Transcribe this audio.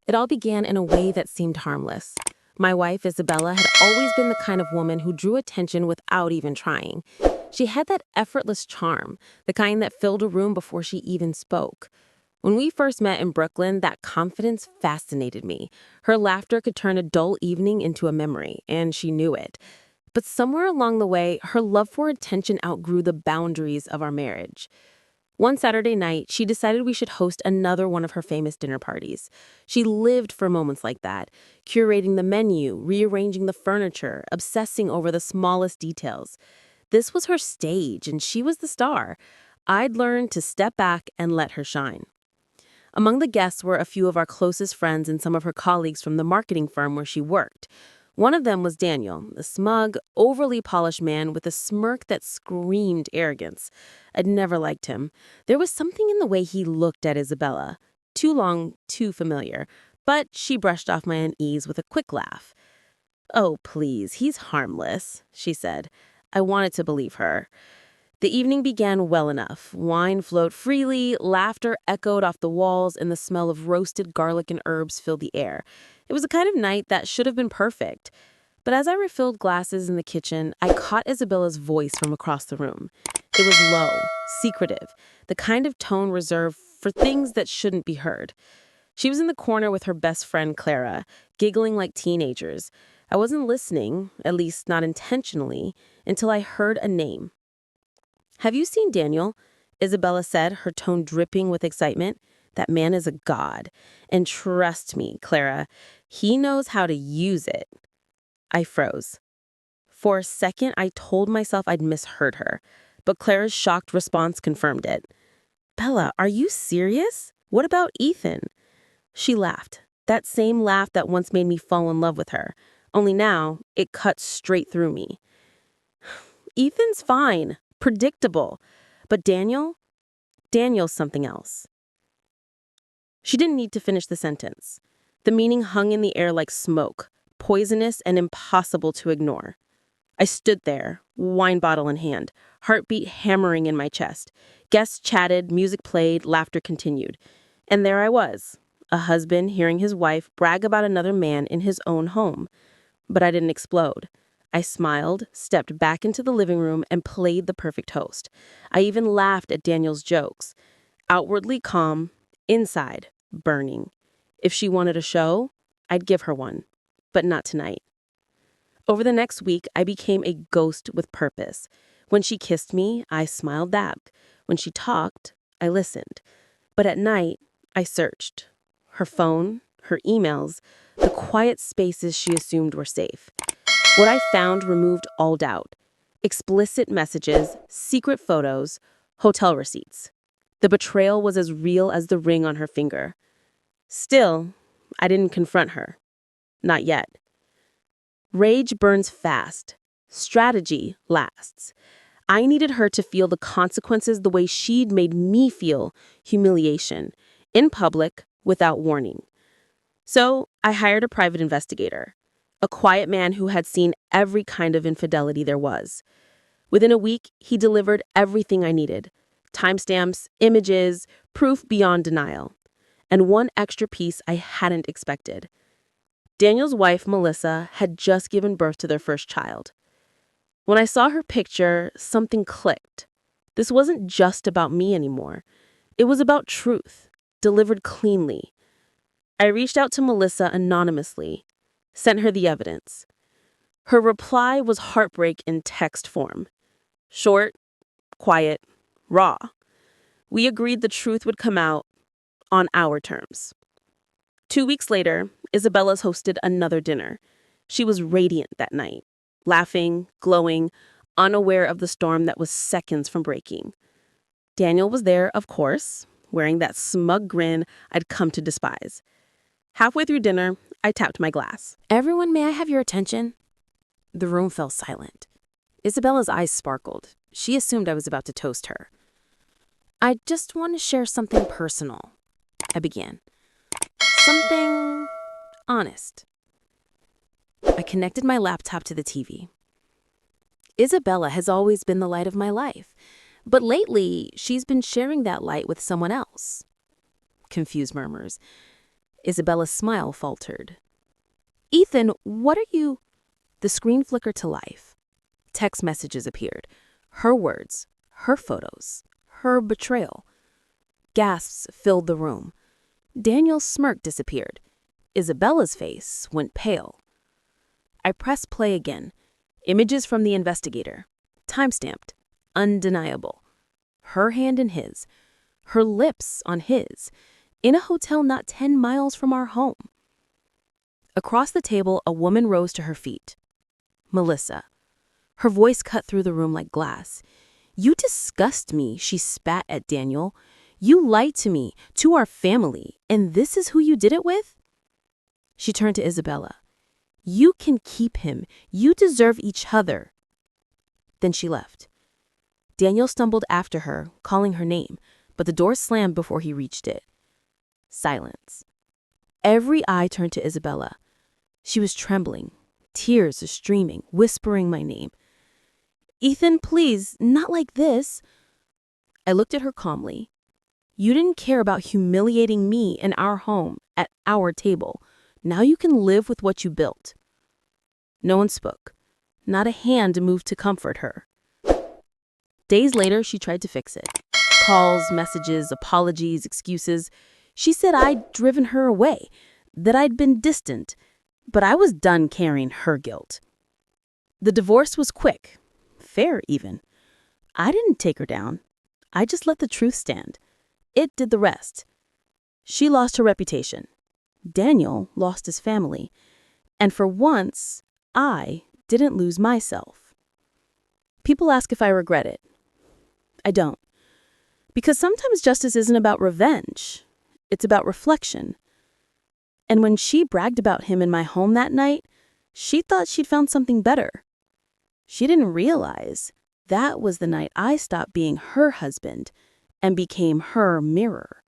It all began in a way that seemed harmless. My wife, Isabella, had always been the kind of woman who drew attention without even trying. She had that effortless charm, the kind that filled a room before she even spoke. When we first met in Brooklyn, that confidence fascinated me. Her laughter could turn a dull evening into a memory, and she knew it. But somewhere along the way, her love for attention outgrew the boundaries of our marriage. One Saturday night, she decided we should host another one of her famous dinner parties. She lived for moments like that, curating the menu, rearranging the furniture, obsessing over the smallest details. This was her stage, and she was the star. I'd learned to step back and let her shine. Among the guests were a few of our closest friends and some of her colleagues from the marketing firm where she worked. One of them was Daniel, a smug, overly polished man with a smirk that screamed arrogance. I'd never liked him. There was something in the way he looked at Isabella. Too long, too familiar. But she brushed off my unease with a quick laugh. "Oh, please, he's harmless," she said. I wanted to believe her. The evening began well enough. Wine flowed freely, laughter echoed off the walls, and the smell of roasted garlic and herbs filled the air. It was the kind of night that should have been perfect. But as I refilled glasses in the kitchen, I caught Isabella's voice from across the room. It was low, secretive, the kind of tone reserved for things that shouldn't be heard. She was in the corner with her best friend, Clara, giggling like teenagers. I wasn't listening, at least not intentionally, until I heard a name. "Have you seen Daniel?" Isabella said, her tone dripping with excitement. "That man is a god. And trust me, Clara, he knows how to use it." I froze. For a second, I told myself I'd misheard her, but Clara's shocked response confirmed it. "Bella, are you serious? What about Ethan?" She laughed, that same laugh that once made me fall in love with her. Only now, it cut straight through me. "Ethan's fine. Predictable. But Daniel's something else." She didn't need to finish the sentence. The meaning hung in the air like smoke, poisonous and impossible to ignore. I stood there, wine bottle in hand, heartbeat hammering in my chest. Guests chatted, music played, laughter continued. And there I was, a husband hearing his wife brag about another man in his own home. But I didn't explode. I smiled, stepped back into the living room, and played the perfect host. I even laughed at Daniel's jokes. Outwardly calm, inside, burning. If she wanted a show, I'd give her one. But not tonight. Over the next week, I became a ghost with purpose. When she kissed me, I smiled back. When she talked, I listened. But at night, I searched. Her phone, her emails, the quiet spaces she assumed were safe. What I found removed all doubt. Explicit messages, secret photos, hotel receipts. The betrayal was as real as the ring on her finger. Still, I didn't confront her. Not yet. Rage burns fast. Strategy lasts. I needed her to feel the consequences the way she'd made me feel, humiliation, in public, without warning. So I hired a private investigator, a quiet man who had seen every kind of infidelity there was. Within a week, he delivered everything I needed: timestamps, images, proof beyond denial. And one extra piece I hadn't expected. Daniel's wife, Melissa, had just given birth to their first child. When I saw her picture, something clicked. This wasn't just about me anymore. It was about truth, delivered cleanly. I reached out to Melissa anonymously, sent her the evidence. Her reply was heartbreak in text form. Short, quiet, raw. We agreed the truth would come out on our terms. 2 weeks later, Isabella's hosted another dinner. She was radiant that night, laughing, glowing, unaware of the storm that was seconds from breaking. Daniel was there, of course, wearing that smug grin I'd come to despise. Halfway through dinner, I tapped my glass. "Everyone, may I have your attention?" The room fell silent. Isabella's eyes sparkled. She assumed I was about to toast her. "I just want to share something personal," I began. "Something honest." I connected my laptop to the TV. Isabella has always been the light of my life, but lately she's been sharing that light with someone else. Confused murmurs. Isabella's smile faltered. "Ethan, what are you—" The screen flickered to life. Text messages appeared. Her words, her photos, her betrayal. Gasps filled the room. Daniel's smirk disappeared. Isabella's face went pale. I pressed play again. Images from the investigator. Time-stamped. Undeniable. Her hand in his. Her lips on his. In a hotel not 10 miles from our home. Across the table, a woman rose to her feet. Melissa. Her voice cut through the room like glass. "You disgust me," she spat at Daniel. "You lied to me, to our family, and this is who you did it with?" She turned to Isabella. "You can keep him. You deserve each other." Then she left. Daniel stumbled after her, calling her name, but the door slammed before he reached it. Silence. Every eye turned to Isabella. She was trembling, tears streaming, whispering my name. "Ethan, please, not like this." I looked at her calmly. "You didn't care about humiliating me in our home, at our table. Now you can live with what you built." No one spoke. Not a hand moved to comfort her. Days later, she tried to fix it. Calls, messages, apologies, excuses. She said I'd driven her away, that I'd been distant, but I was done carrying her guilt. The divorce was quick, fair even. I didn't take her down. I just let the truth stand. It did the rest. She lost her reputation. Daniel lost his family. And for once, I didn't lose myself. People ask if I regret it. I don't. Because sometimes justice isn't about revenge. It's about reflection. And when she bragged about him in my home that night, she thought she'd found something better. She didn't realize that was the night I stopped being her husband and became her mirror.